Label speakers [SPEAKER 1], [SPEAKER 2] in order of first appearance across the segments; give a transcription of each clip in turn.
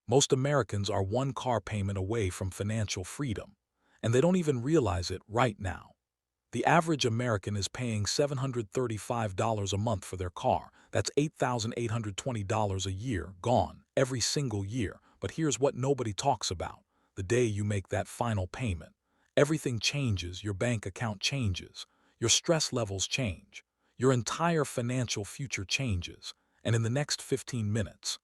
[SPEAKER 1] Most Americans are one car payment away from financial freedom, and they don't even realize it right now. The average American is paying $735 a month for their car. That's $8,820 a year, gone, every single year. But here's what nobody talks about. The day you make that final payment, everything changes, your bank account changes, your stress levels change, your entire financial future changes, and in the next 15 minutes,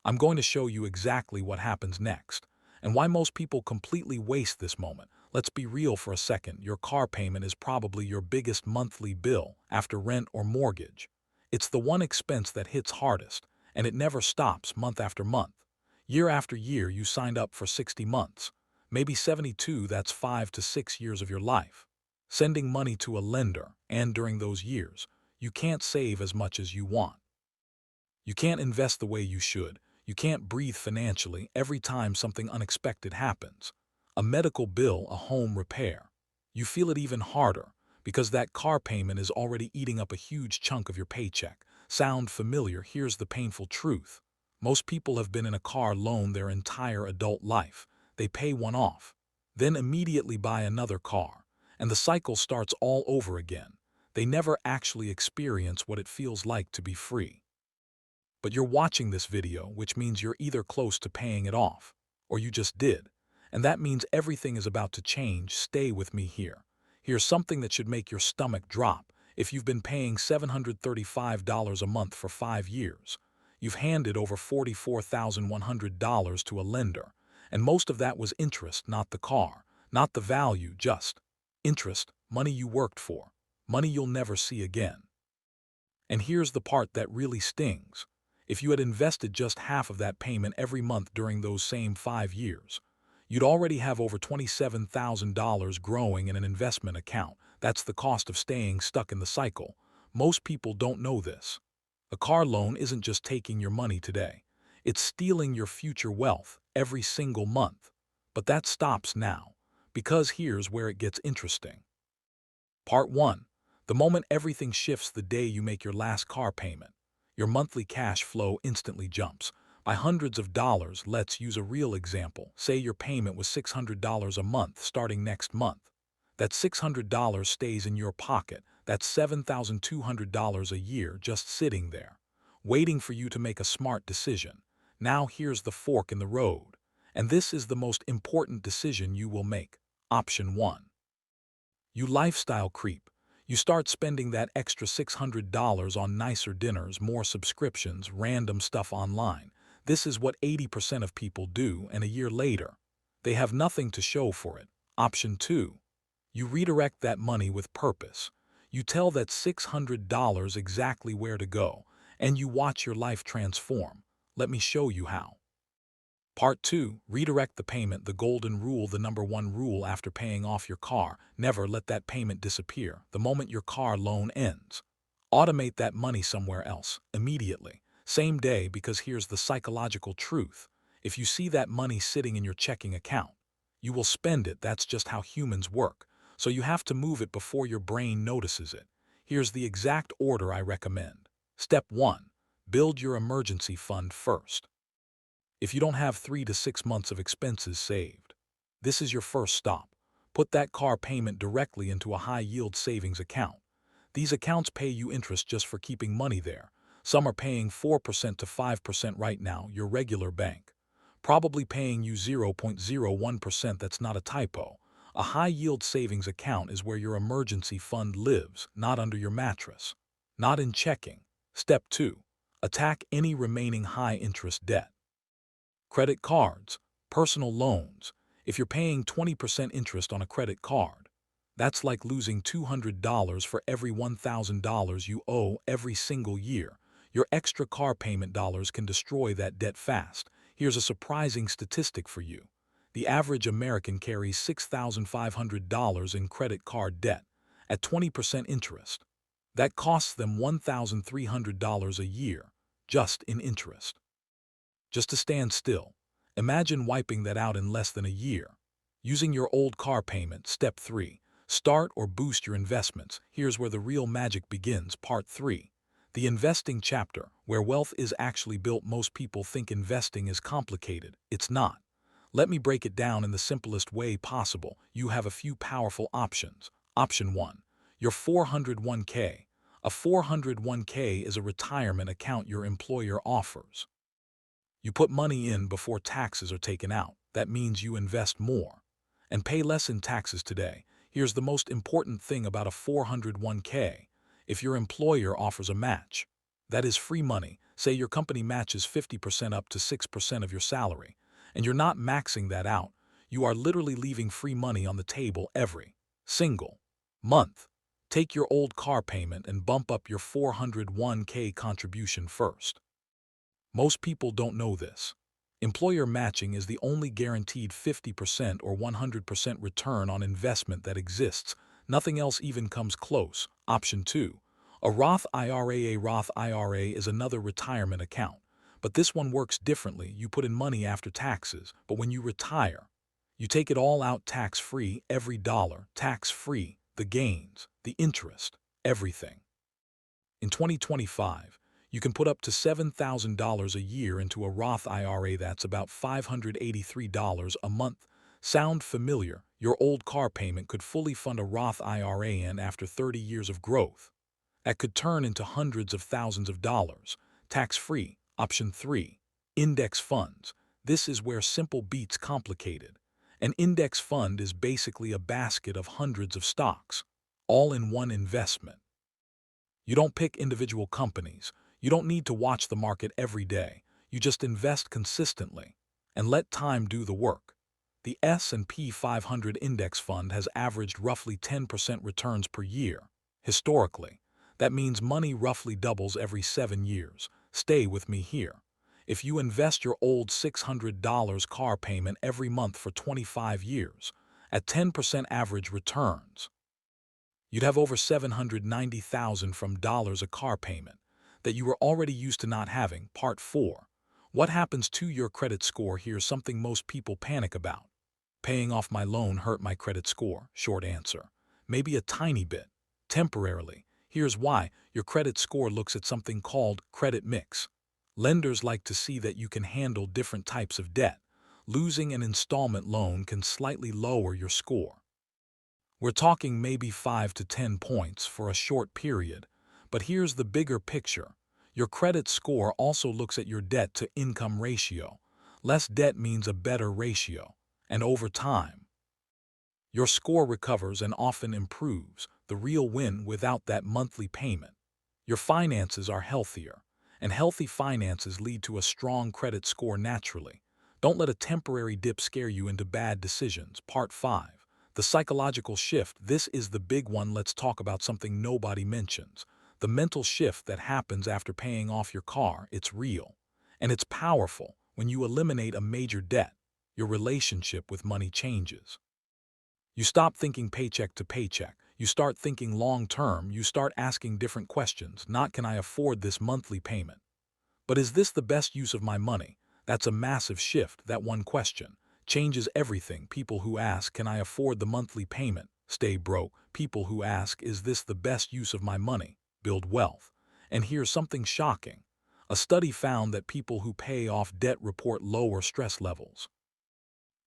[SPEAKER 1] I'm going to show you exactly what happens next and why most people completely waste this moment. Let's be real for a second. Your car payment is probably your biggest monthly bill after rent or mortgage. It's the one expense that hits hardest, and it never stops month after month. Year after year, you signed up for 60 months, maybe 72, that's 5 to 6 years of your life. Sending money to a lender, and during those years, you can't save as much as you want. You can't invest the way you should. You can't breathe financially every time something unexpected happens. A medical bill, a home repair. You feel it even harder because that car payment is already eating up a huge chunk of your paycheck. Sound familiar? Here's the painful truth. Most people have been in a car loan their entire adult life. They pay one off, then immediately buy another car, and the cycle starts all over again. They never actually experience what it feels like to be free. But you're watching this video, which means you're either close to paying it off, or you just did. And that means everything is about to change. Stay with me here. Here's something that should make your stomach drop. If you've been paying $735 a month for 5 years, you've handed over $44,100 to a lender, and most of that was interest, not the car, not the value, just interest, money you worked for, money you'll never see again. And here's the part that really stings. If you had invested just half of that payment every month during those same 5 years, you'd already have over $27,000 growing in an investment account. That's the cost of staying stuck in the cycle. Most people don't know this. A car loan isn't just taking your money today. It's stealing your future wealth every single month. But that stops now, because here's where it gets interesting. Part 1. The moment everything shifts the day you make your last car payment. Your monthly cash flow instantly jumps by hundreds of dollars. Let's use a real example. Say your payment was $600 a month starting next month. That $600 stays in your pocket. That's $7,200 a year just sitting there, waiting for you to make a smart decision. Now here's the fork in the road. And this is the most important decision you will make. Option 1. You lifestyle creep. You start spending that extra $600 on nicer dinners, more subscriptions, random stuff online. This is what 80% of people do, and a year later, they have nothing to show for it. Option 2. You redirect that money with purpose. You tell that $600 exactly where to go, and you watch your life transform. Let me show you how. Part 2. Redirect the payment. The golden rule, the number one rule after paying off your car. Never let that payment disappear. The moment your car loan ends, automate that money somewhere else, immediately. Same day, because here's the psychological truth. If you see that money sitting in your checking account, you will spend it. That's just how humans work. So you have to move it before your brain notices it. Here's the exact order I recommend. Step 1. Build your emergency fund first. If you don't have 3 to 6 months of expenses saved, this is your first stop. Put that car payment directly into a high-yield savings account. These accounts pay you interest just for keeping money there. Some are paying 4% to 5% right now. Your regular bank probably paying you 0.01%. That's not a typo. A high-yield savings account is where your emergency fund lives, not under your mattress, not in checking. Step 2. Attack any remaining high-interest debt. Credit cards, personal loans. If you're paying 20% interest on a credit card, that's like losing $200 for every $1,000 you owe every single year. Your extra car payment dollars can destroy that debt fast. Here's a surprising statistic for you. The average American carries $6,500 in credit card debt at 20% interest. That costs them $1,300 a year just in interest. Just to stand still. Imagine wiping that out in less than a year. Using your old car payment. Step 3. Start or boost your investments. Here's where the real magic begins. Part 3. The investing chapter, where wealth is actually built. Most people think investing is complicated. It's not. Let me break it down in the simplest way possible. You have a few powerful options. Option 1. Your 401k. A 401k is a retirement account your employer offers. You put money in before taxes are taken out. That means you invest more and pay less in taxes today. Here's the most important thing about a 401k. If your employer offers a match, that is free money. Say your company matches 50% up to 6% of your salary, and you're not maxing that out. You are literally leaving free money on the table every single month. Take your old car payment and bump up your 401k contribution first. Most people don't know this. Employer matching is the only guaranteed 50% or 100% return on investment that exists. Nothing else even comes close. Option 2. A Roth IRA. A Roth IRA is another retirement account, but this one works differently. You put in money after taxes, but when you retire, you take it all out tax-free, every dollar, tax-free, the gains, the interest, everything. In 2025, you can put up to $7,000 a year into a Roth IRA. That's about $583 a month. Sound familiar? Your old car payment could fully fund a Roth IRA, and after 30 years of growth, that could turn into hundreds of thousands of dollars, tax-free. Option 3. Index funds. This is where simple beats complicated. An index fund is basically a basket of hundreds of stocks, all in one investment. You don't pick individual companies. You don't need to watch the market every day. You just invest consistently and let time do the work. The S&P 500 index fund has averaged roughly 10% returns per year. Historically, that means money roughly doubles every 7 years. Stay with me here. If you invest your old $600 car payment every month for 25 years, at 10% average returns, you'd have over $790,000 from dollars a car payment that you were already used to not having. Part 4. What happens to your credit score? Here's something most people panic about. Paying off my loan hurt my credit score. Short answer. Maybe a tiny bit. Temporarily. Here's why. Your credit score looks at something called credit mix. Lenders like to see that you can handle different types of debt. Losing an installment loan can slightly lower your score. We're talking maybe 5 to 10 points for a short period. But here's the bigger picture. Your credit score also looks at your debt-to-income ratio. Less debt means a better ratio. And over time, your score recovers and often improves, the real win without that monthly payment. Your finances are healthier, and healthy finances lead to a strong credit score naturally. Don't let a temporary dip scare you into bad decisions. Part 5. The psychological shift. This is the big one. Let's talk about something nobody mentions. The mental shift that happens after paying off your car. It's real, and it's powerful. When you eliminate a major debt, your relationship with money changes. You stop thinking paycheck to paycheck. You start thinking long-term. You start asking different questions. Not, can I afford this monthly payment? But is this the best use of my money? That's a massive shift. That one question changes everything. People who ask, can I afford the monthly payment, stay broke. People who ask, is this the best use of my money, build wealth. And here's something shocking. A study found that people who pay off debt report lower stress levels.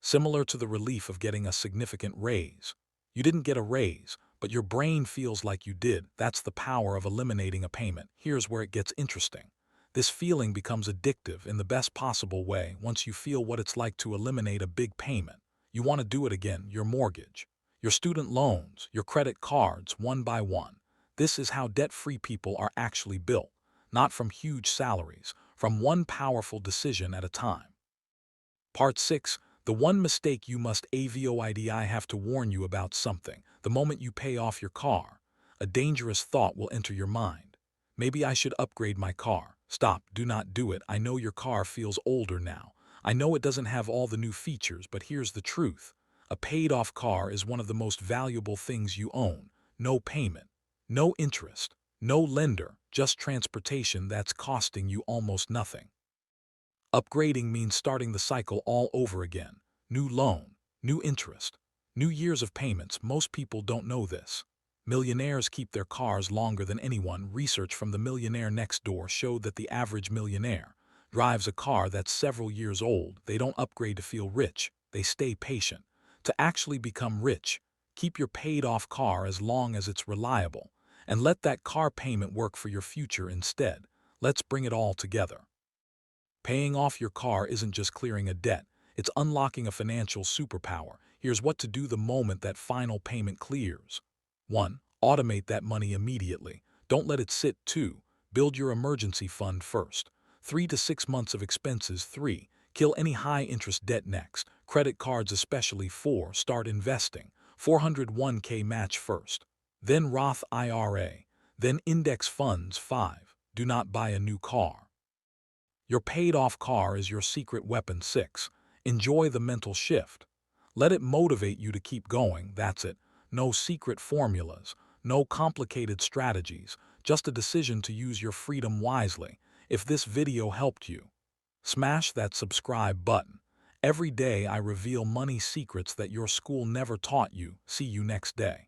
[SPEAKER 1] Similar to the relief of getting a significant raise. You didn't get a raise, but your brain feels like you did. That's the power of eliminating a payment. Here's where it gets interesting. This feeling becomes addictive in the best possible way. Once you feel what it's like to eliminate a big payment, you want to do it again. Your mortgage, your student loans, your credit cards, one by one. This is how debt-free people are actually built, not from huge salaries, from one powerful decision at a time. Part 6. The one mistake you must avoid. I have to warn you about something. The moment you pay off your car, a dangerous thought will enter your mind. Maybe I should upgrade my car. Stop, do not do it. I know your car feels older now. I know it doesn't have all the new features, but here's the truth. A paid-off car is one of the most valuable things you own. No payment, no interest, no lender, just transportation that's costing you almost nothing. Upgrading means starting the cycle all over again. New loan, new interest, new years of payments. Most people don't know this. Millionaires keep their cars longer than anyone. Research from the millionaire next door showed that the average millionaire drives a car that's several years old. They don't upgrade to feel rich. They stay patient. To actually become rich, keep your paid-off car as long as it's reliable, and let that car payment work for your future instead. Let's bring it all together. Paying off your car isn't just clearing a debt, it's unlocking a financial superpower. Here's what to do the moment that final payment clears. 1. Automate that money immediately. Don't let it sit. 2. Build your emergency fund first. 3 to 6 months of expenses. 3. Kill any high-interest debt next, credit cards especially. 4. Start investing. 401k match first. Then Roth IRA. Then index funds. 5. Do not buy a new car. Your paid-off car is your secret weapon. 6. Enjoy the mental shift. Let it motivate you to keep going. That's it. No secret formulas, no complicated strategies, just a decision to use your freedom wisely. If this video helped you, smash that subscribe button. Every day I reveal money secrets that your school never taught you. See you next day.